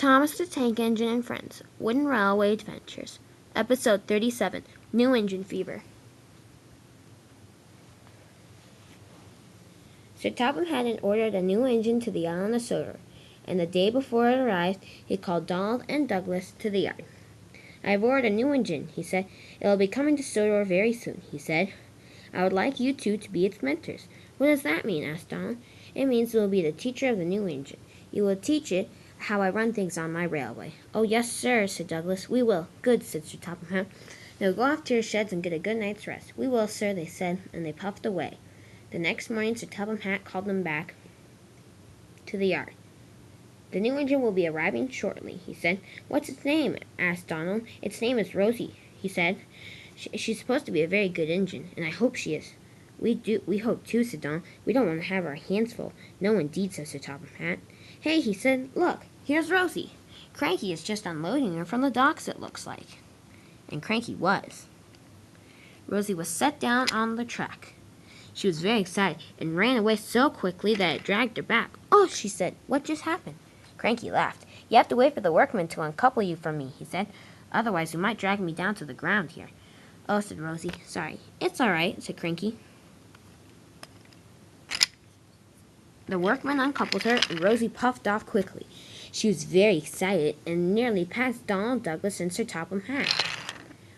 Thomas the Tank Engine and Friends, Wooden Railway Adventures, Episode 37, New Engine Fever. Sir Topham had ordered a new engine to the island of Sodor, and the day before it arrived, he called Donald and Douglas to the yard. "I have ordered a new engine," he said. "It will be coming to Sodor very soon," he said. "I would like you two to be its mentors." "What does that mean?" asked Donald. "It means you will be the teacher of the new engine. You will teach it how I run things on my railway." "Oh, yes, sir," said Douglas. "We will." "Good," said Sir Topham. "Now go off to your sheds and get a good night's rest." "We will, sir," they said, and they puffed away. The next morning, Sir Topham called them back to the yard. "The new engine will be arriving shortly," he said. "What's its name?" asked Donald. "Its name is Rosie," he said. She's supposed to be a very good engine, and I hope she is." We hope too," said Donald. "We don't want to have our hands full." "No, indeed," said Sir Topham. "Hey," he said, "look, here's Rosie. Cranky is just unloading her from the docks, it looks like." And Cranky was. Rosie was set down on the track. She was very excited and ran away so quickly that it dragged her back. "Oh," she said, "what just happened?" Cranky laughed. "You have to wait for the workmen to uncouple you from me," he said. "Otherwise you might drag me down to the ground here." "Oh," said Rosie. "Sorry." "It's all right," said Cranky. The workman uncoupled her, and Rosie puffed off quickly. She was very excited and nearly passed Donald, Douglas, and Sir Topham Hatt.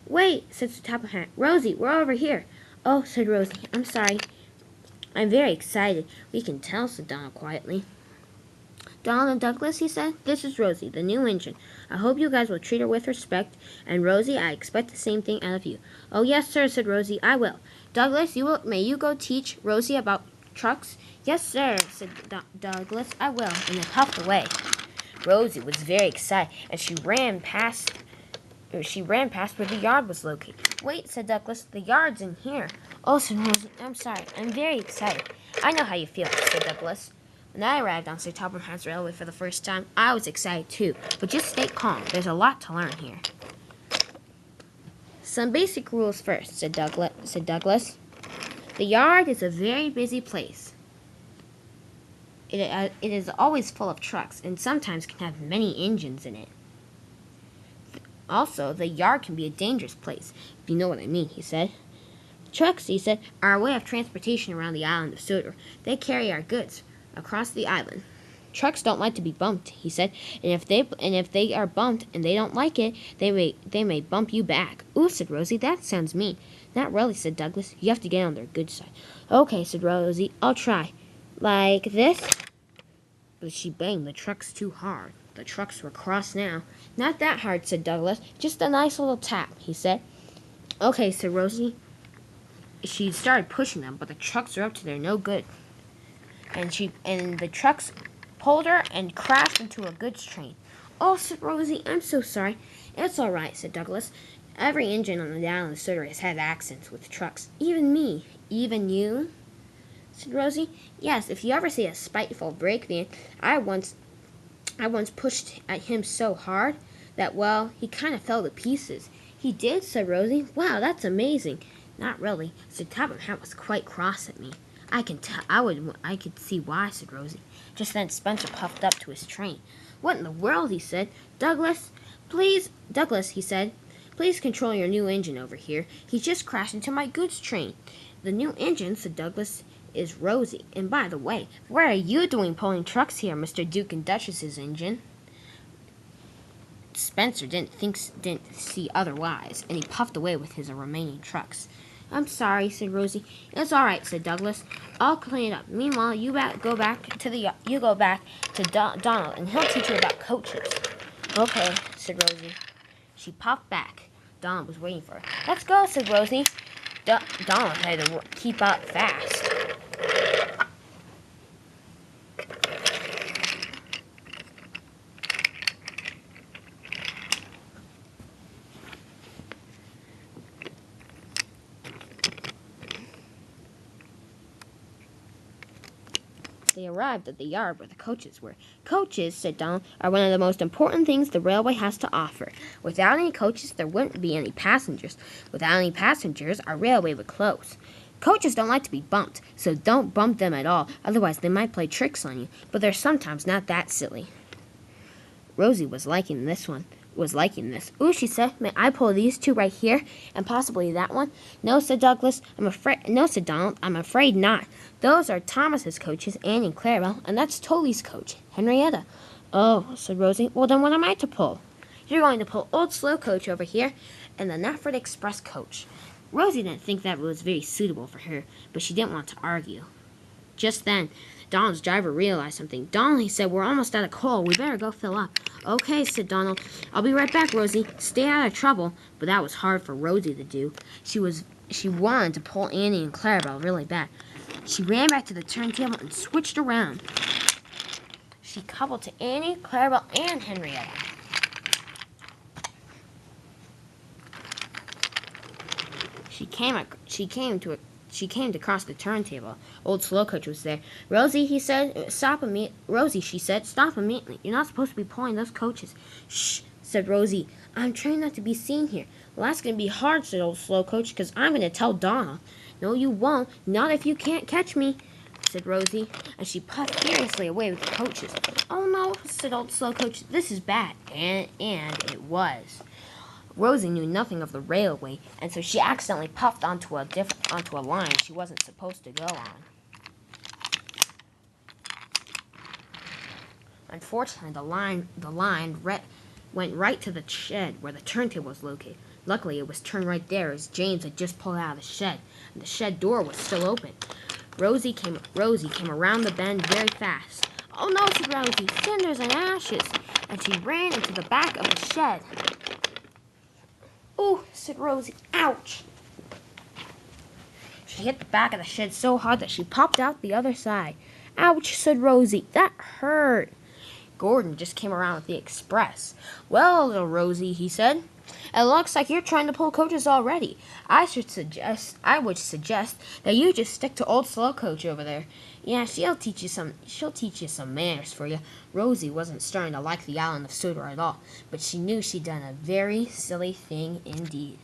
"Wait," said Sir Topham Hatt. "Rosie, we're over here." "Oh," said Rosie. "I'm sorry." "I'm very excited. We can tell," said Donald quietly. "Donald and Douglas," he said, "this is Rosie, the new engine. I hope you guys will treat her with respect, and Rosie, I expect the same thing out of you." "Oh, yes, sir," said Rosie. "I will." "Douglas, may you go teach Rosie about trucks?" "Yes, sir," said Douglas. "I will," and they puffed away. Rosie was very excited, and she ran past where the yard was located. "Wait," said Douglas. "The yard's in here." "Oh," said Rosie. "I'm sorry. I'm very excited." "I know how you feel," said Douglas. "When I arrived on Sir Topham's railway for the first time, I was excited too. But just stay calm. There's a lot to learn here." "Some basic rules first," said Douglas. "The yard is a very busy place. It is always full of trucks, and sometimes can have many engines in it. Also, the yard can be a dangerous place, if you know what I mean," he said. "Trucks," he said, "are a way of transportation around the island of Sodor. They carry our goods across the island. Trucks don't like to be bumped," he said, and if they are bumped and they don't like it, they may bump you back." "Ooh," said Rosie, "that sounds mean." "Not really," said Douglas. "You have to get on their good side." "Okay," said Rosie, "I'll try. Like this." But she banged the trucks too hard. The trucks were cross now. "Not that hard," said Douglas. "Just a nice little tap," he said. "Okay," said Rosie. She started pushing them, but the trucks were up to their no good. And the trucks pulled her and crashed into a goods train. "Oh," said Rosie, "I'm so sorry." "It's all right," said Douglas. "Every engine on the island of Sodor has had accidents with trucks. Even me." "Even you?" said Rosie. "Yes, if you ever see a spiteful brakeman, I once pushed at him so hard that, well, he kind of fell to pieces." "He did?" said Rosie. "Wow, that's amazing." "Not really. Sir Topham was quite cross at me." I could see why," said Rosie. Just then Spencer puffed up to his train. "What in the world?" he said. Douglas, he said, "please control your new engine over here. He just crashed into my goods train." "The new engine," said Douglas, "is Rosie. And by the way, what are you doing pulling trucks here, Mr. Duke and Duchess's engine?" Spencer didn't see otherwise, and he puffed away with his remaining trucks. "I'm sorry," said Rosie. "It's all right," said Douglas. "I'll clean it up. Meanwhile, you go back to Donald, and he'll teach you about coaches." "Okay," said Rosie. She puffed back. Donald was waiting for her. "Let's go," said Rosie. Donald had to keep up fast. They arrived at the yard where the coaches were. "Coaches," said Donald, "are one of the most important things the railway has to offer. Without any coaches, there wouldn't be any passengers. Without any passengers, our railway would close. Coaches don't like to be bumped, so don't bump them at all, otherwise they might play tricks on you, but they're sometimes not that silly." Rosie was liking this one. Ooh, she said, may I pull these two right here and possibly that one? No, said Douglas. No, said Donald. I'm afraid not. Those are Thomas's coaches, Annie and Clarabelle, and that's Tolley's coach, Henrietta. Oh, said Rosie. Well, then what am I to pull? You're going to pull Old Slow Coach over here and the Knapford Express coach. Rosie didn't think that was very suitable for her, but she didn't want to argue. Just then, Donald's driver realized something. Donald, he said, we're almost out of coal. We better go fill up. Okay, said Donald. I'll be right back, Rosie. Stay out of trouble. But that was hard for Rosie to do. She wanted to pull Annie and Clarabelle really bad. She ran back to the turntable and switched around. She coupled to Annie, Clarabelle, and Henrietta. She came to cross the turntable. Old Slow Coach was there. Rosie, he said, stop immediately. Rosie, she said, stop immediately. You're not supposed to be pulling those coaches. Shh, said Rosie. I'm trying not to be seen here. Well, that's going to be hard, said Old Slow Coach, because I'm going to tell Donald. No, you won't. Not if you can't catch me, said Rosie, and she puffed furiously away with the coaches. Oh, no, said Old Slow Coach. This is bad. And it was. Rosie knew nothing of the railway, and so she accidentally puffed onto a line she wasn't supposed to go on. Unfortunately, the line went right to the shed where the turntable was located. Luckily, it was turned right there as James had just pulled out of the shed, and the shed door was still open. Rosie came around the bend very fast. Oh no, said Rosie, cinders and ashes, and she ran into the back of the shed. Oh, said Rosie, ouch. She hit the back of the shed so hard that she popped out the other side. Ouch, said Rosie, that hurt. Gordon just came around with the express. Well, little Rosie, he said, it looks like you're trying to pull coaches already. I would suggest that you just stick to Old Slow Coach over there. Yeah, she'll teach you some manners for you. Rosie wasn't starting to like the island of Sodor at all, but she knew she'd done a very silly thing indeed.